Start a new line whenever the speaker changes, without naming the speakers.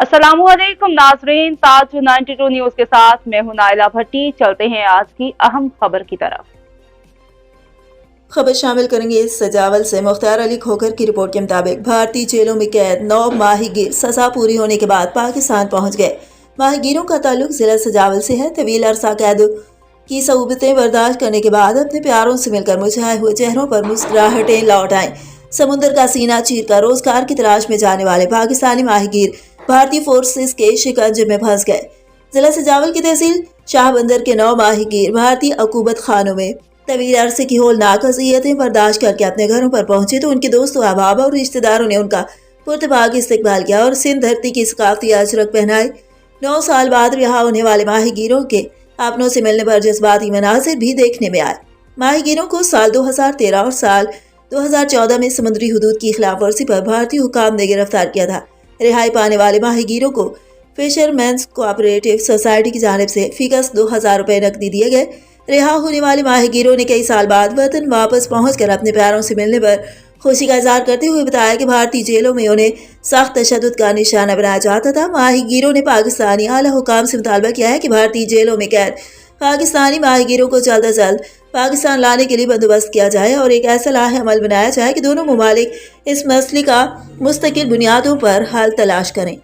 अस्सलामुअलैकुम नाजरीन, ताज 92 न्यूज के साथ मैं हूं नाइला भट्टी। चलते हैं आज की अहम खबर की तरफ।
खबर शामिल करेंगे सजावल से। मुख्तार अली खोखर की रिपोर्ट के मुताबिक भारतीय जेलों में कैद 9 माहीगीर सजा पूरी होने के बाद पाकिस्तान पहुंच गए। माहीगीरों का ताल्लुक जिला सजावल से है। तवील अरसा कैद की सऊबतें बर्दाश्त करने के बाद अपने प्यारों से मिलकर मुरझाए हुए चेहरों पर मुस्कुराहटें लौट आएं। समुद्र का सीना चीर कर रोजगार की तलाश में जाने वाले पाकिस्तानी माहीगीर भारतीय फोर्सेस के शिकंजे में फंस गए। जिला सजावल की तहसील शाहबंदर के 9 माहीगीर भारतीय अकूबत खानों में तवील अरसे की होलनाक अज़ियतें बर्दाश्त करके अपने घरों पर पहुंचे तो उनके दोस्तों, अहबाब और रिश्तेदारों ने उनका पुरतबाग इस्तकबाल किया और सिंध धरती की सकाफती अजरक पहनाए। 9 साल बाद रिहा होने वाले माहीगीरों के अपनों से मिलने पर जज्बाती मनाजिर भी देखने में आए। माहीगीरों को साल 2013 और साल 2014 में समुद्री हुदूद की खिलाफ वर्जी पर भारतीय हुकाम ने गिरफ्तार किया था। रिहाई पाने वाले माहीगीरों को फिशरमैन्स कोऑपरेटिव सोसाइटी की जानिब से फीकस 2000 रुपए नकदी दिए गए। रिहा होने वाले माहीगीरों ने कई साल बाद वतन वापस पहुंचकर अपने प्यारों से मिलने पर खुशी का इजहार करते हुए बताया कि भारतीय जेलों में उन्हें सख्त तशद्दुद का निशाना बनाया जाता था। माहीगीरों ने पाकिस्तानी आला हुकाम से मुतालबा किया है कि भारतीय जेलों में कैद पाकिस्तानी माहीगीरों को जल्द अज जल्द पाकिस्तान लाने के लिए बंदोबस्त किया जाए और एक ऐसा लाहे अमल बनाया जाए कि दोनों ममालिक इस मसले का मुस्तकिल बुनियादों पर हल तलाश करें।